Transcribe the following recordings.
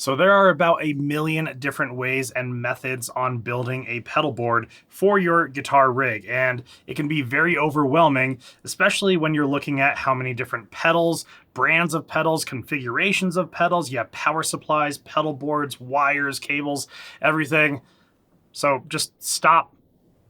So there are about a million different ways and methods on building a pedal board for your guitar rig, and it can be very overwhelming, especially when you're looking at how many different pedals, brands of pedals, configurations of pedals. You have power supplies, pedal boards, wires, cables, everything. So just stop,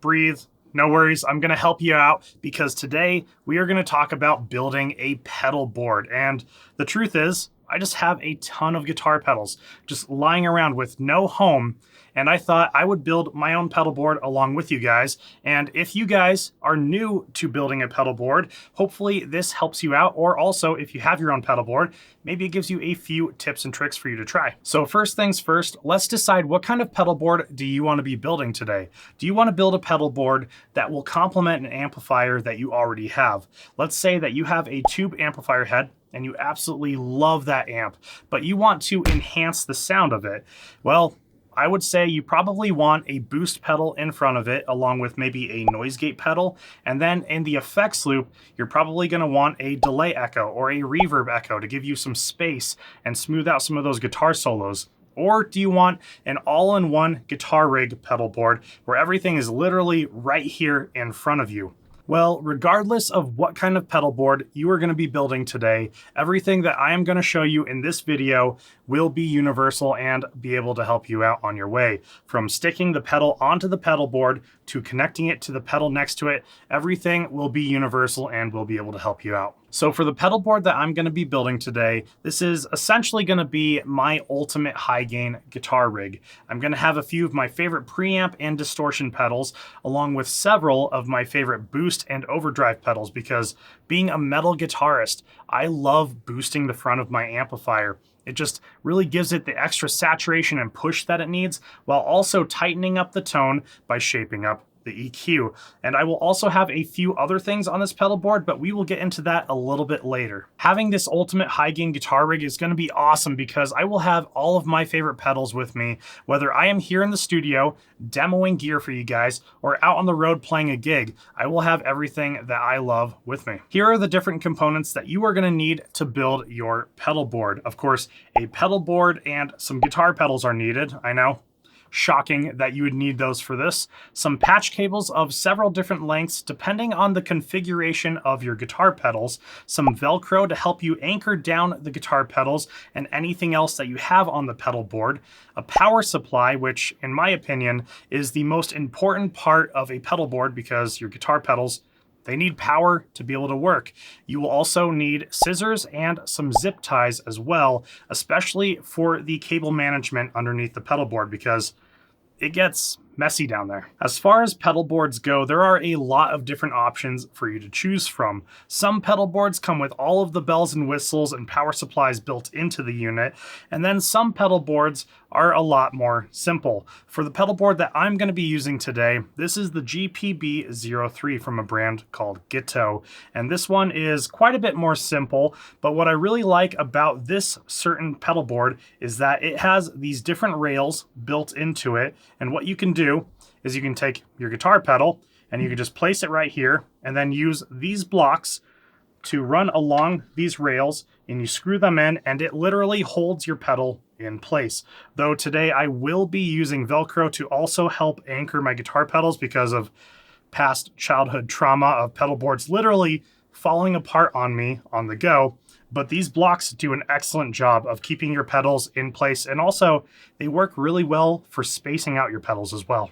breathe. No worries, I'm gonna help you out because today we are gonna talk about building a pedal board. And the truth is, I just have a ton of guitar pedals just lying around with no home. And I thought I would build my own pedal board along with you guys. And if you guys are new to building a pedal board, hopefully this helps you out. Or also, if you have your own pedal board, maybe it gives you a few tips and tricks for you to try. So first things first, let's decide what kind of pedal board do you want to be building today? Do you want to build a pedal board that will complement an amplifier that you already have? Let's say that you have a tube amplifier head and you absolutely love that amp, but you want to enhance the sound of it. Well, I would say you probably want a boost pedal in front of it, along with maybe a noise gate pedal. And then in the effects loop, you're probably gonna want a delay echo or a reverb echo to give you some space and smooth out some of those guitar solos. Or do you want an all-in-one guitar rig pedal board where everything is literally right here in front of you? Well, regardless of what kind of pedal board you are going to be building today, everything that I am going to show you in this video will be universal and be able to help you out on your way. From sticking the pedal onto the pedal board to connecting it to the pedal next to it, everything will be universal and will be able to help you out. So for the pedal board that I'm going to be building today, this is essentially going to be my ultimate high gain guitar rig. I'm going to have a few of my favorite preamp and distortion pedals, along with several of my favorite boost and overdrive pedals, because being a metal guitarist, I love boosting the front of my amplifier. It just really gives it the extra saturation and push that it needs, while also tightening up the tone by shaping up the EQ. And I will also have a few other things on this pedal board, but we will get into that a little bit later. Having this ultimate high gain guitar rig is going to be awesome because I will have all of my favorite pedals with me, whether I am here in the studio demoing gear for you guys or out on the road playing a gig. I will have everything that I love with me. Here are the different components that you are going to need to build your pedal board. Of course, a pedal board and some guitar pedals are needed. I know. Shocking that you would need those for this. Some patch cables of several different lengths depending on the configuration of your guitar pedals. Some Velcro to help you anchor down the guitar pedals and anything else that you have on the pedal board. A power supply, which in my opinion is the most important part of a pedal board because your guitar pedals, they need power to be able to work. You will also need scissors and some zip ties as well, especially for the cable management underneath the pedal board because it gets messy down there. As far as pedal boards go, there are a lot of different options for you to choose from. Some pedal boards come with all of the bells and whistles and power supplies built into the unit, and then some pedal boards are a lot more simple. For the pedal board that I'm going to be using today, this is the GPB03 from a brand called Guitto, and this one is quite a bit more simple, but what I really like about this certain pedal board is that it has these different rails built into it, and what you can do is you can take your guitar pedal and you can just place it right here and then use these blocks to run along these rails, and you screw them in and it literally holds your pedal in place. Though today I will be using Velcro to also help anchor my guitar pedals because of past childhood trauma of pedal boards literally falling apart on me on the go. But these blocks do an excellent job of keeping your pedals in place, and also they work really well for spacing out your pedals as well.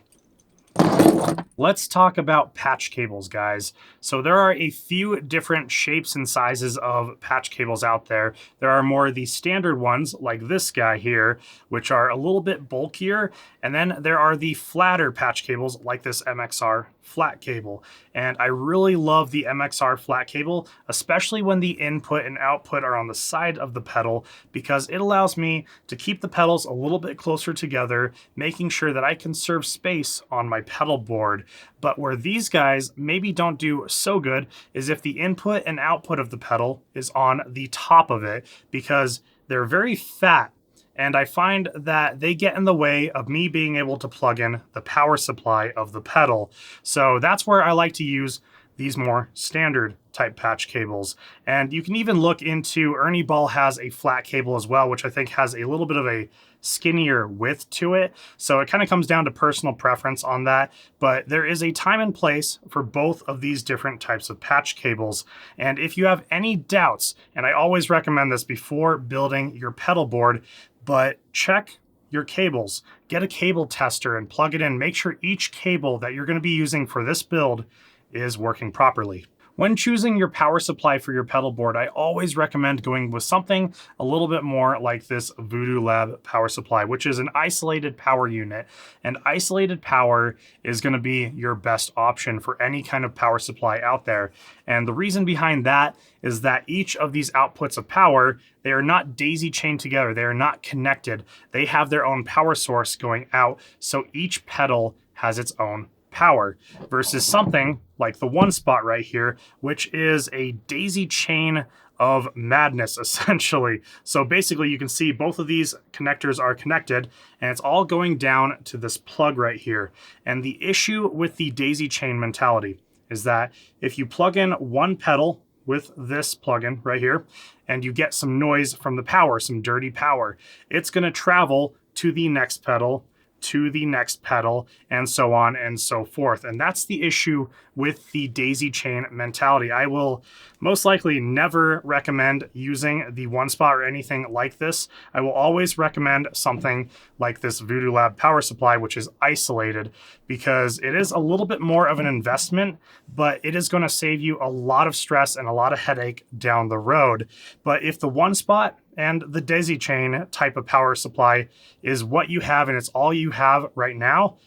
Let's talk about patch cables, guys. So there are a few different shapes and sizes of patch cables out there. There are more of the standard ones like this guy here, which are a little bit bulkier. And then there are the flatter patch cables like this MXR flat cable. And I really love the MXR flat cable, especially when the input and output are on the side of the pedal, because it allows me to keep the pedals a little bit closer together, making sure that I can conserve space on my pedal board. But where these guys maybe don't do so good is if the input and output of the pedal is on the top of it, because they're very fat. And I find that they get in the way of me being able to plug in the power supply of the pedal. So that's where I like to use these more standard type patch cables. And you can even look into, Ernieball has a flat cable as well, which I think has a little bit of a skinnier width to it. So it kind of comes down to personal preference on that, but there is a time and place for both of these different types of patch cables. And if you have any doubts, and I always recommend this before building your pedal board, but check your cables. Get a cable tester and plug it in. Make sure each cable that you're going to be using for this build is working properly. When choosing your power supply for your pedal board, I always recommend going with something a little bit more like this Voodoo Lab power supply, which is an isolated power unit. And isolated power is going to be your best option for any kind of power supply out there. And the reason behind that is that each of these outputs of power, they are not daisy chained together. They are not connected. They have their own power source going out. So each pedal has its own power, versus something like the one spot right here, which is a daisy chain of madness, essentially. So basically you can see both of these connectors are connected and it's all going down to this plug right here. And the issue with the daisy chain mentality is that if you plug in one pedal with this plugin right here and you get some noise from the power, some dirty power, it's going to travel to the next pedal, to the next pedal, and so on and so forth. And that's the issue with the daisy chain mentality. I will most likely never recommend using the one spot or anything like this. I will always recommend something like this Voodoo Lab power supply, which is isolated, because it is a little bit more of an investment, but it is going to save you a lot of stress and a lot of headache down the road. But if the one spot and the daisy chain type of power supply is what you have and it's all you have right now,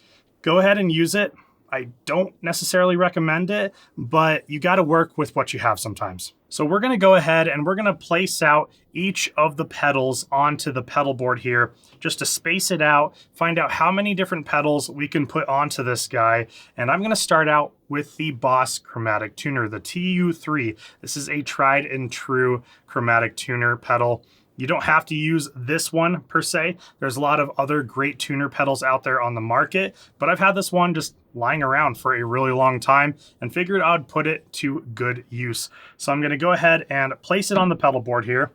go ahead and use it. I don't necessarily recommend it, but you got to work with what you have sometimes. So we're going to go ahead and we're going to place out each of the pedals onto the pedal board here just to space it out, find out how many different pedals we can put onto this guy. And I'm going to start out with the Boss Chromatic Tuner, the TU3. This is a tried and true chromatic tuner pedal. You don't have to use this one per se. There's a lot of other great tuner pedals out there on the market, but I've had this one just lying around for a really long time and figured I'd put it to good use. So I'm going to go ahead and place it on the pedal board here.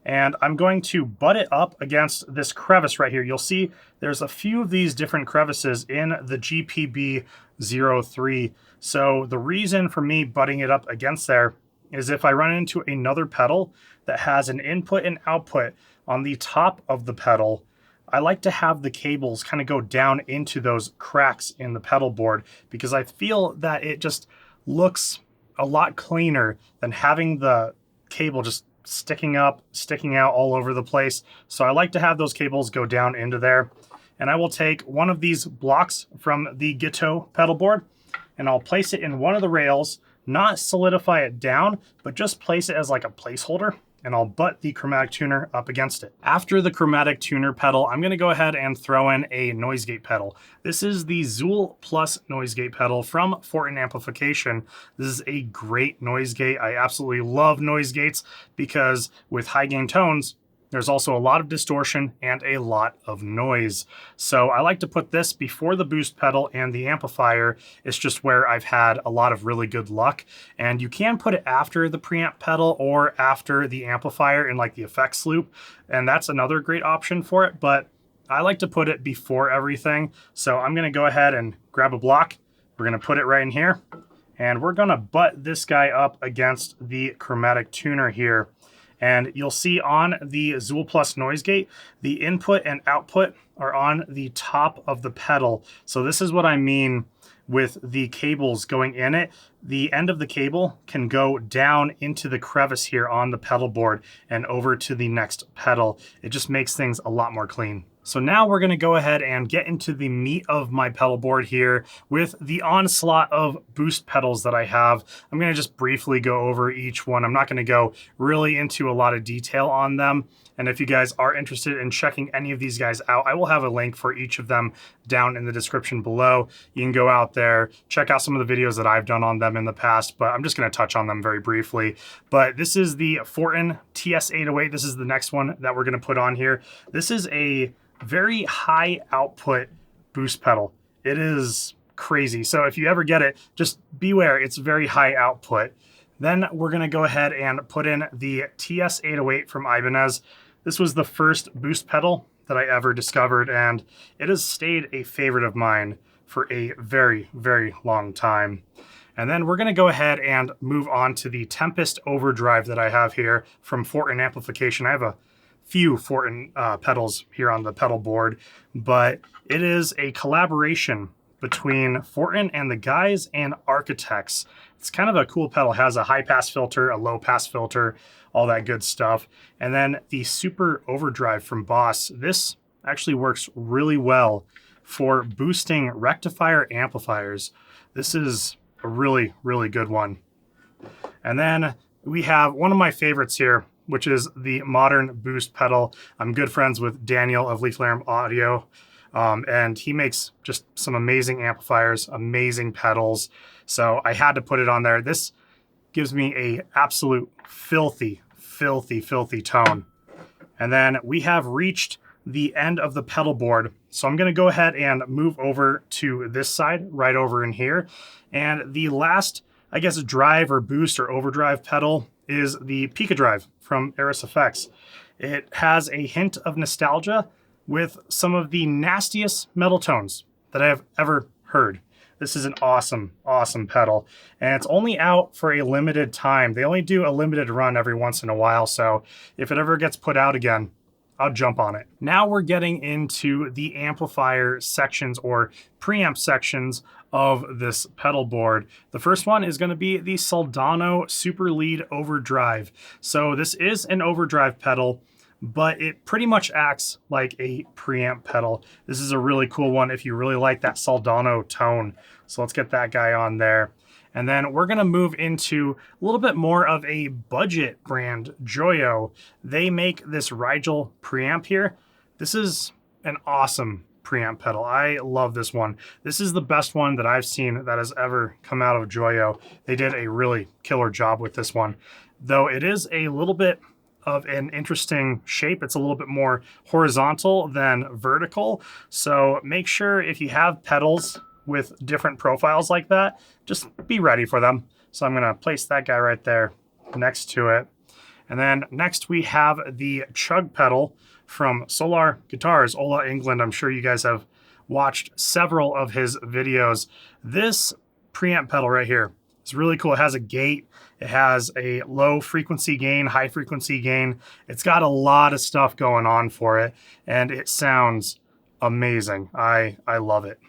And I'm going to butt it up against this crevice right here. You'll see there's a few of these different crevices in the GPB03. So the reason for me butting it up against there is if I run into another pedal that has an input and output on the top of the pedal, I like to have the cables kind of go down into those cracks in the pedal board, because I feel that it just looks a lot cleaner than having the cable just sticking out all over the place. So I like to have those cables go down into there. And I will take one of these blocks from the Guitto pedal board and I'll place it in one of the rails, not solidify it down, but just place it as like a placeholder, and I'll butt the chromatic tuner up against it. After the chromatic tuner pedal, I'm gonna go ahead and throw in a noise gate pedal. This is the Zuul Plus noise gate pedal from Fortin Amplification. This is a great noise gate. I absolutely love noise gates because with high gain tones, there's also a lot of distortion and a lot of noise. So I like to put this before the boost pedal and the amplifier. It's just where I've had a lot of really good luck. And you can put it after the preamp pedal or after the amplifier in like the effects loop. And that's another great option for it. But I like to put it before everything. So I'm going to go ahead and grab a block. We're going to put it right in here. And we're going to butt this guy up against the chromatic tuner here. And you'll see on the Zuul Plus noise gate, the input and output are on the top of the pedal. So this is what I mean with the cables going in it. The end of the cable can go down into the crevice here on the pedal board and over to the next pedal. It just makes things a lot more clean. So now we're going to go ahead and get into the meat of my pedal board here with the onslaught of boost pedals that I have. I'm going to just briefly go over each one. I'm not going to go really into a lot of detail on them. And if you guys are interested in checking any of these guys out, I will have a link for each of them down in the description below. You can go out there, check out some of the videos that I've done on them in the past, but I'm just going to touch on them very briefly. But this is the Fortin TS808. This is the next one that we're going to put on here. This is a very high output boost pedal. It is crazy. So if you ever get it, just beware, it's very high output. Then we're gonna go ahead and put in the TS808 from Ibanez. This was the first boost pedal that I ever discovered, and it has stayed a favorite of mine for a very, very long time. And then we're gonna go ahead and move on to the Tempest Overdrive that I have here from Fortin Amplification. I have a few Fortin pedals here on the pedal board, but it is a collaboration between Fortin and the guys and Architects. It's kind of a cool pedal. It has a high pass filter, a low pass filter, all that good stuff. And then the Super Overdrive from Boss. This actually works really well for boosting rectifier amplifiers. This is a really, really good one. And then we have one of my favorites here, which is the Modern Boost pedal. I'm good friends with Daniel of Lichtlaerm Audio, and he makes just some amazing amplifiers, amazing pedals. So I had to put it on there. This gives me a absolute filthy, filthy, filthy tone. And then we have reached the end of the pedal board. So I'm gonna go ahead and move over to this side, right over in here. And the last, I guess, drive or boost or overdrive pedal is the Pica Drive from Airis Effects. It has a hint of nostalgia with some of the nastiest metal tones that I have ever heard. This is an awesome, awesome pedal. And it's only out for a limited time. They only do a limited run every once in a while. So if it ever gets put out again, I'll jump on it. Now we're getting into the amplifier sections or preamp sections of this pedal board. The first one is going to be the Soldano Super Lead Overdrive. So this is an overdrive pedal, but it pretty much acts like a preamp pedal. This is a really cool one if you really like that Soldano tone. So let's get that guy on there. And then we're gonna move into a little bit more of a budget brand, Joyo. They make this Rigel preamp here. This is an awesome preamp pedal. I love this one. This is the best one that I've seen that has ever come out of Joyo. They did a really killer job with this one. Though it is a little bit of an interesting shape. It's a little bit more horizontal than vertical. So make sure if you have pedals with different profiles like that, just be ready for them. So I'm gonna place that guy right there next to it. And then next we have the Chug Pedal from Solar Guitars, Ola, England. I'm sure you guys have watched several of his videos. This preamp pedal right here is really cool. It has a gate. It has a low frequency gain, high frequency gain. It's got a lot of stuff going on for it, and it sounds amazing. I love it.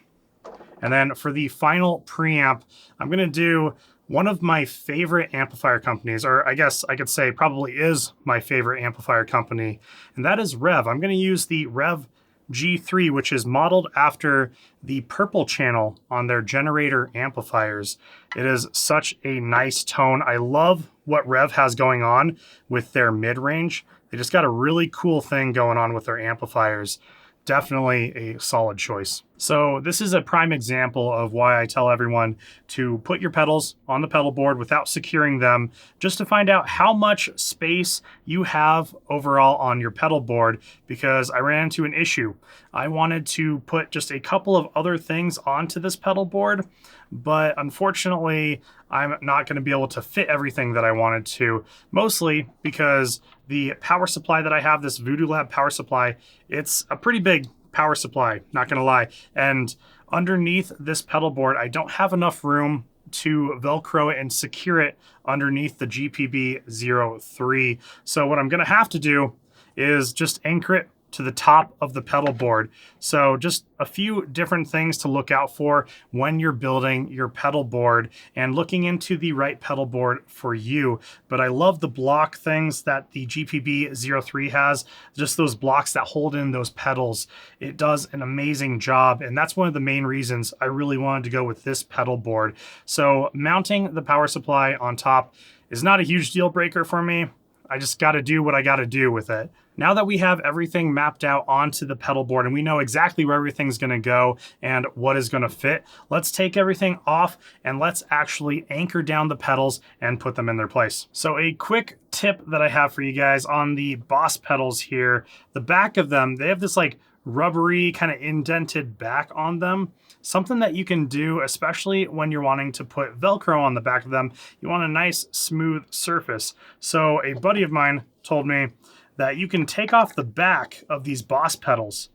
And then for the final preamp, I'm gonna do one of my favorite amplifier companies, or I guess I could say probably is my favorite amplifier company, and that is Revv. I'm gonna use the Revv G3, which is modeled after the purple channel on their generator amplifiers. It is such a nice tone. I love what Revv has going on with their mid-range. They just got a really cool thing going on with their amplifiers. Definitely a solid choice. So this is a prime example of why I tell everyone to put your pedals on the pedal board without securing them, just to find out how much space you have overall on your pedal board, because I ran into an issue. I wanted to put just a couple of other things onto this pedal board, but unfortunately, I'm not going to be able to fit everything that I wanted to, mostly because the power supply that I have, this Voodoo Lab power supply, it's a pretty big power supply, not gonna lie. And underneath this pedal board, I don't have enough room to Velcro it and secure it underneath the GPB03. So what I'm gonna have to do is just anchor it to the top of the pedal board. So just a few different things to look out for when you're building your pedal board and looking into the right pedal board for you. But I love the block things that the GPB03 has, just those blocks that hold in those pedals. It does an amazing job, and that's one of the main reasons I really wanted to go with this pedal board. So mounting the power supply on top is not a huge deal breaker for me. I just got to do what I got to do with it. Now that we have everything mapped out onto the pedal board and we know exactly where everything's going to go and what is going to fit, let's take everything off and let's actually anchor down the pedals and put them in their place. So a quick tip that I have for you guys on the Boss pedals here, the back of them, they have this like rubbery kind of indented back on them. Something that you can do, especially when you're wanting to put Velcro on the back of them, you want a nice smooth surface. So a buddy of mine told me that you can take off the back of these Boss pedals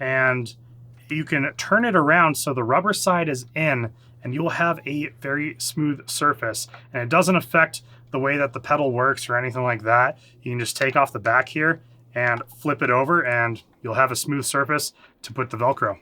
and you can turn it around so the rubber side is in, and you'll have a very smooth surface. And it doesn't affect the way that the pedal works or anything like that. You can just take off the back here and flip it over and you'll have a smooth surface to put the Velcro.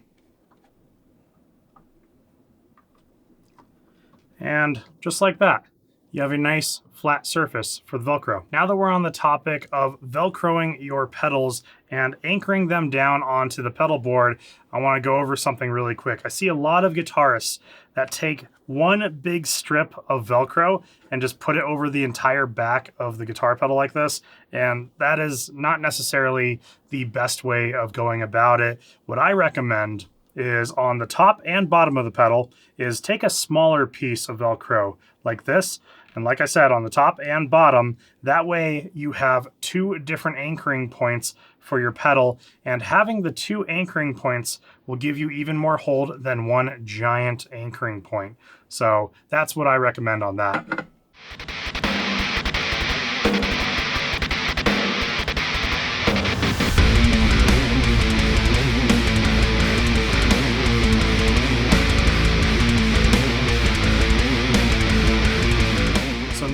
And just like that, you have a nice flat surface for the Velcro. Now that we're on the topic of Velcroing your pedals and anchoring them down onto the pedal board, I want to go over something really quick. I see a lot of guitarists that take one big strip of Velcro and just put it over the entire back of the guitar pedal like this, and that is not necessarily the best way of going about it. What I recommend is on the top and bottom of the pedal is take a smaller piece of Velcro like this. And like I said, on the top and bottom, that way you have two different anchoring points for your pedal, and having the two anchoring points will give you even more hold than one giant anchoring point. So that's what I recommend on that.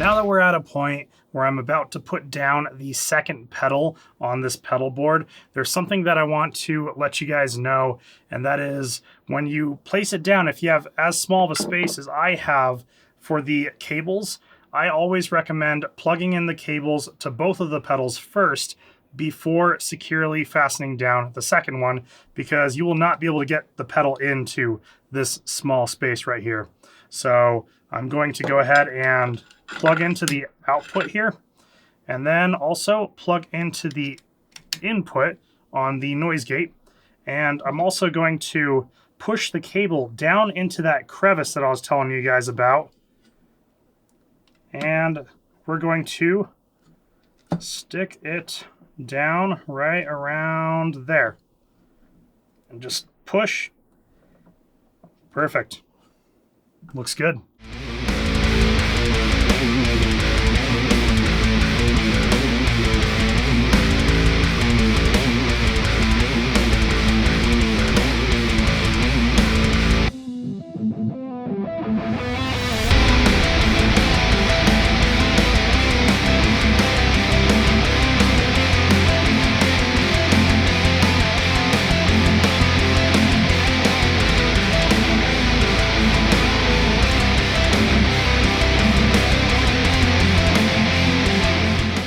Now that we're at a point where I'm about to put down the second pedal on this pedal board, there's something that I want to let you guys know, and that is when you place it down, if you have as small of a space as I have for the cables, I always recommend plugging in the cables to both of the pedals first before securely fastening down the second one, because you will not be able to get the pedal into this small space right here. So I'm going to go ahead and plug into the output here, and then also plug into the input on the noise gate. And I'm also going to push the cable down into that crevice that I was telling you guys about. And we're going to stick it down right around there. And just push. Perfect. Looks good.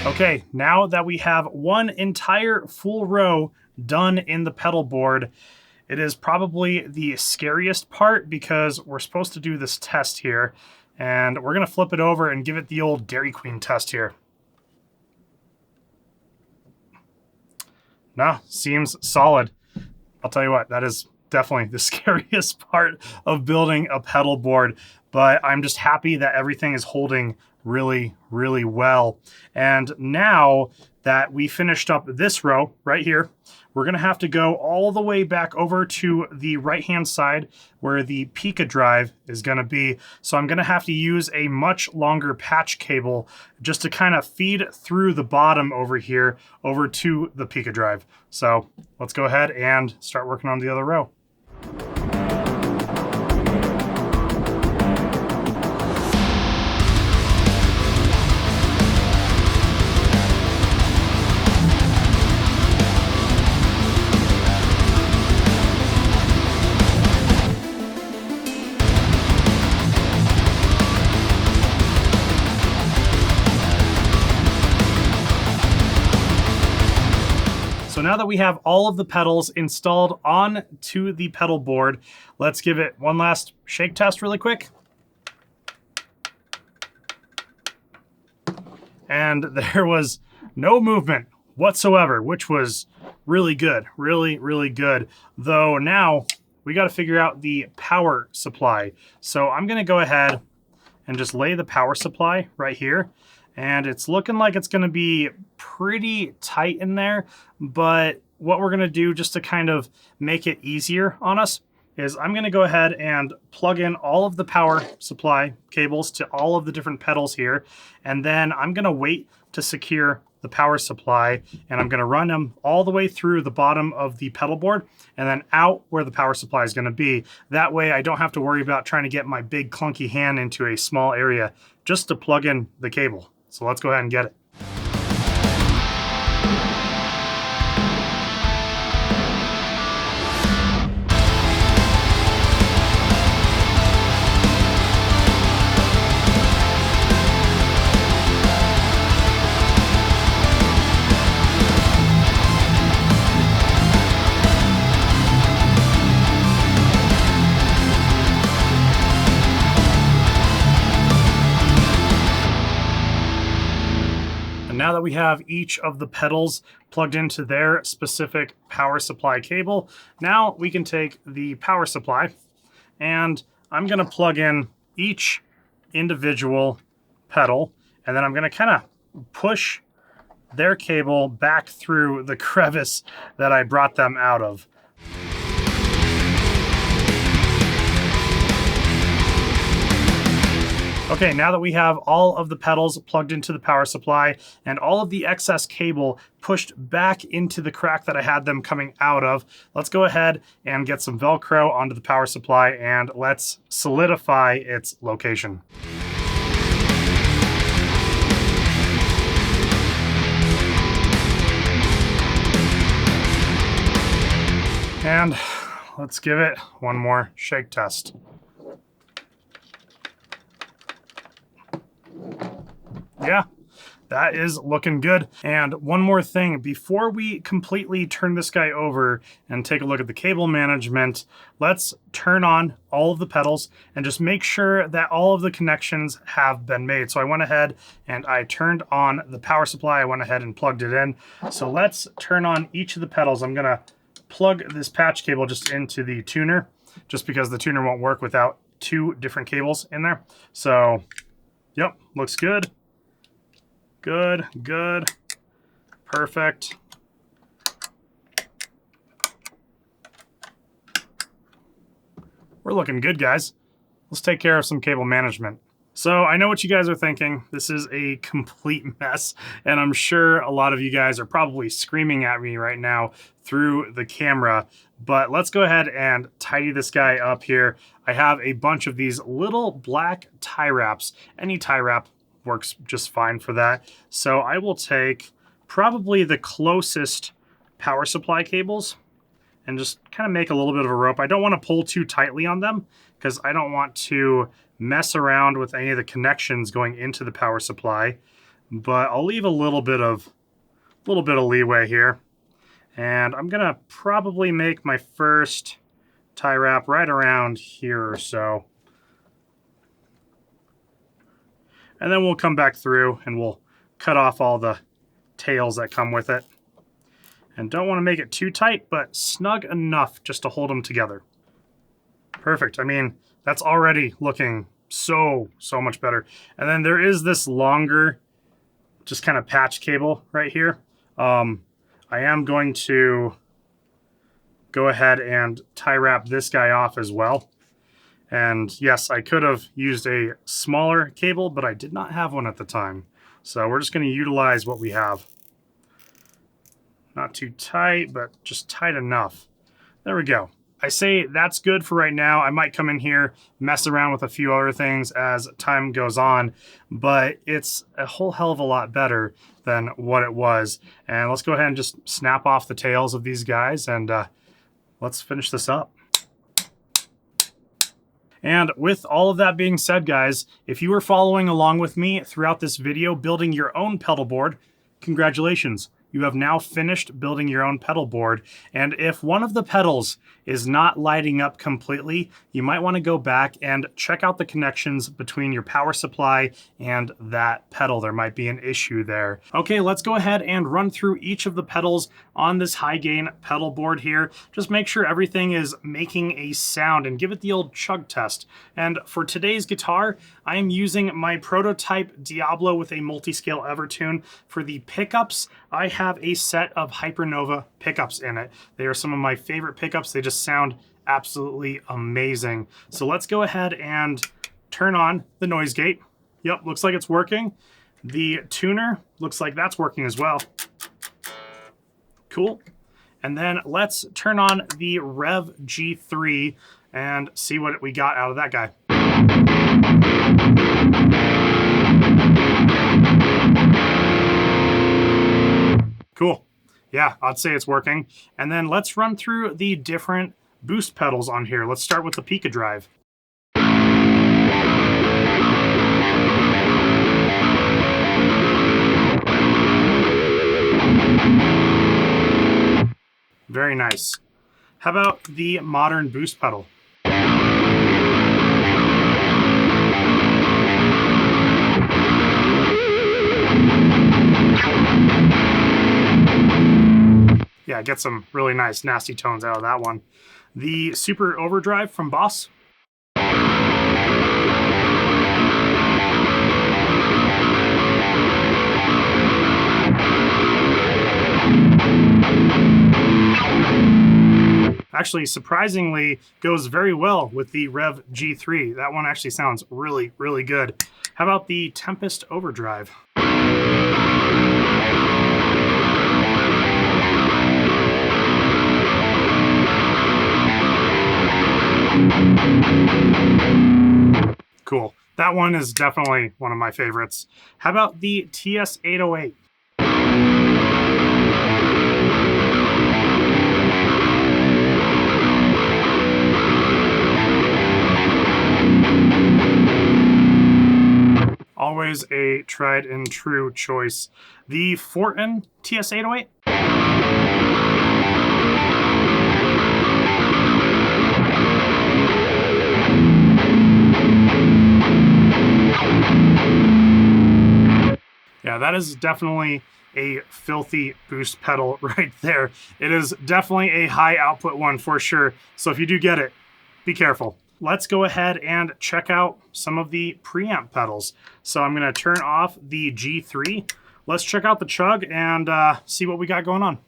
Okay, now that we have one entire full row done in the pedal board, it is probably the scariest part because we're supposed to do this test here, and we're gonna flip it over and give it the old Dairy Queen test here. No, seems solid. I'll tell you what, that is definitely the scariest part of building a pedal board, but I'm just happy that everything is holding really, really well. And now that we finished up this row right here, we're gonna have to go all the way back over to the right-hand side where the Pica drive is gonna be. So I'm gonna have to use a much longer patch cable just to kind of feed through the bottom over here over to the Pica drive. So let's go ahead and start working on the other row. So now that we have all of the pedals installed on to the pedal board, let's give it one last shake test really quick. And there was no movement whatsoever, which was really good, really, really good. Though now we got to figure out the power supply. So I'm going to go ahead and just lay the power supply right here. And it's looking like it's going to be pretty tight in there, but what we're gonna do just to kind of make it easier on us is I'm gonna go ahead and plug in all of the power supply cables to all of the different pedals here. And then I'm gonna wait to secure the power supply, and I'm gonna run them all the way through the bottom of the pedal board and then out where the power supply is gonna be. That way I don't have to worry about trying to get my big clunky hand into a small area just to plug in the cable. So let's go ahead and get it. Now that we have each of the pedals plugged into their specific power supply cable, now we can take the power supply and I'm gonna plug in each individual pedal, and then I'm gonna kind of push their cable back through the crevice that I brought them out of. Okay, now that we have all of the pedals plugged into the power supply and all of the excess cable pushed back into the crack that I had them coming out of, let's go ahead and get some Velcro onto the power supply and let's solidify its location. And let's give it one more shake test. Yeah, that is looking good. And one more thing, before we completely turn this guy over and take a look at the cable management, let's turn on all of the pedals and just make sure that all of the connections have been made. So I went ahead and I turned on the power supply. I went ahead and plugged it in. So let's turn on each of the pedals. I'm gonna plug this patch cable just into the tuner, just because the tuner won't work without two different cables in there. So, yep, looks good. Good, good, perfect. We're looking good, guys. Let's take care of some cable management. So I know what you guys are thinking. This is a complete mess, and I'm sure a lot of you guys are probably screaming at me right now through the camera, but let's go ahead and tidy this guy up here. I have a bunch of these little black tie wraps. Any tie wrap works just fine for that. So I will take probably the closest power supply cables and just kind of make a little bit of a rope. I don't want to pull too tightly on them because I don't want to mess around with any of the connections going into the power supply, but I'll leave a little bit of leeway here. And I'm gonna probably make my first tie wrap right around here or so. And then we'll come back through and we'll cut off all the tails that come with it. And don't want to make it too tight, but snug enough just to hold them together. Perfect. I mean, that's already looking so much better. And then there is this longer, just kind of patch cable right here. I am going to go ahead and tie wrap this guy off as well. And yes, I could have used a smaller cable, but I did not have one at the time. So we're just going to utilize what we have. Not too tight, but just tight enough. There we go. I say that's good for right now. I might come in here, mess around with a few other things as time goes on, but it's a whole hell of a lot better than what it was. And let's go ahead and just snap off the tails of these guys and let's finish this up. And with all of that being said, guys, if you were following along with me throughout this video building your own pedal board, congratulations. You have now finished building your own pedal board. And if one of the pedals is not lighting up completely, you might want to go back and check out the connections between your power supply and that pedal. There might be an issue there. Okay, let's go ahead and run through each of the pedals on this high gain pedal board here. Just make sure everything is making a sound and give it the old chug test. And for today's guitar, I am using my prototype Diablo with a multi-scale Evertune. For the pickups, I have a set of Hypernova pickups in it. They are some of my favorite pickups. They just sound absolutely amazing. So let's go ahead and turn on the noise gate. Yep, looks like it's working. The tuner looks like that's working as well. Cool. And then let's turn on the Revv G3 and see what we got out of that guy. Cool. Yeah, I'd say it's working. And then let's run through the different boost pedals on here. Let's start with the Pika Drive. Very nice. How about the modern boost pedal? Yeah, get some really nice nasty tones out of that one. The Super Overdrive from Boss. Actually, surprisingly, goes very well with the Revv G3. That one actually sounds really, really good. How about the Tempest Overdrive? Cool. That one is definitely one of my favorites. How about the TS808? Always a tried and true choice. The Fortin TS808? Yeah, that is definitely a filthy boost pedal right there. It is definitely a high output one for sure. So if you do get it, be careful. Let's go ahead and check out some of the preamp pedals. So I'm gonna turn off the G3. Let's check out the Chug and see what we got going on.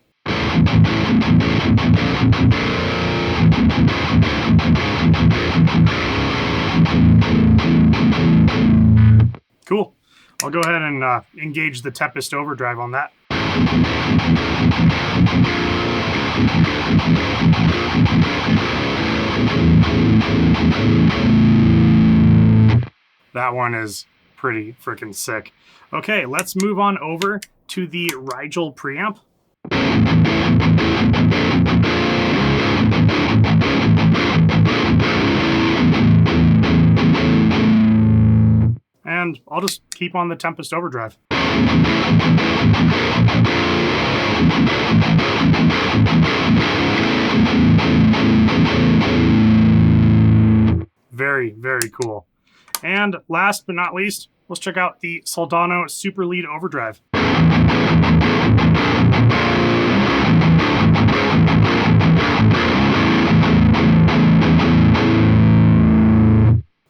Cool. I'll go ahead and engage the Tempest Overdrive on that. That one is pretty freaking sick. Okay, let's move on over to the Rigel preamp. And I'll just keep on the Tempest Overdrive. Very, very cool. And last but not least, let's check out the Soldano Super Lead Overdrive.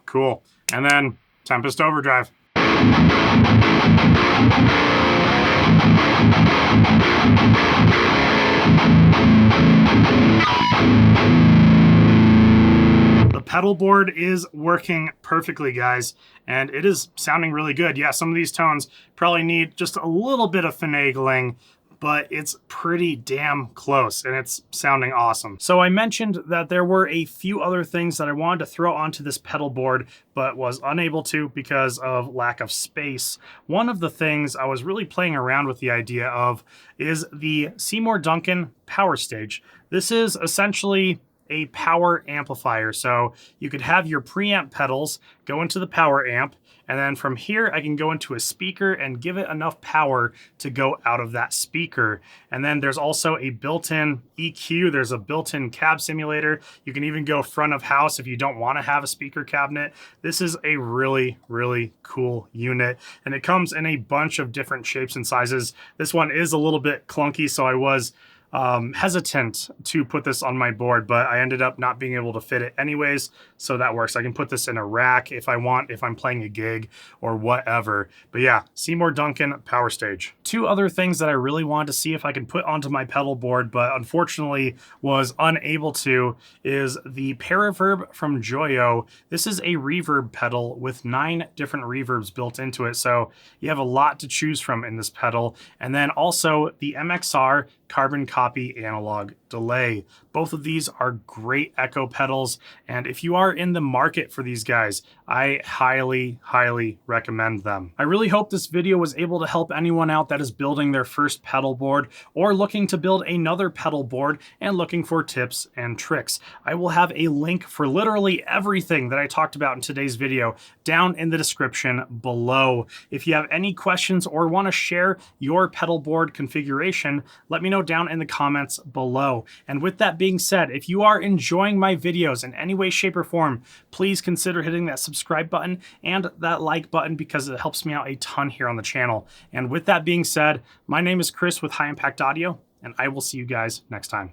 Cool. And then Tempest Overdrive. The pedal board is working perfectly, guys, and it is sounding really good. Yeah, some of these tones probably need just a little bit of finagling, but it's pretty damn close and it's sounding awesome. So I mentioned that there were a few other things that I wanted to throw onto this pedal board, but was unable to because of lack of space. One of the things I was really playing around with the idea of is the Seymour Duncan Powerstage. This is essentially a power amplifier. So you could have your preamp pedals go into the power amp, and then from here I can go into a speaker and give it enough power to go out of that speaker. And then there's also a built-in EQ, there's a built-in cab simulator. You can even go front of house if you don't want to have a speaker cabinet. This is a really, really cool unit, and it comes in a bunch of different shapes and sizes. This one is a little bit clunky, so I was hesitant to put this on my board, but I ended up not being able to fit it anyways, so that works. I can put this in a rack if I want, if I'm playing a gig or whatever. But yeah, Seymour Duncan Powerstage. Two other things that I really wanted to see if I could put onto my pedal board, but unfortunately was unable to, is the Verb from Joyo. This is a reverb pedal with 9 different reverbs built into it, so you have a lot to choose from in this pedal. And then also the MXR carbon copy analog delay. Both of these are great echo pedals, and if you are in the market for these guys, I highly, highly recommend them. I really hope this video was able to help anyone out that is building their first pedal board or looking to build another pedal board and looking for tips and tricks. I will have a link for literally everything that I talked about in today's video down in the description below. If you have any questions or want to share your pedal board configuration, let me know down in the comments below. And with that being said, if you are enjoying my videos in any way, shape, or form, please consider hitting that subscribe button and that like button because it helps me out a ton here on the channel. And with that being said, my name is Chris with High Impact Audio, and I will see you guys next time.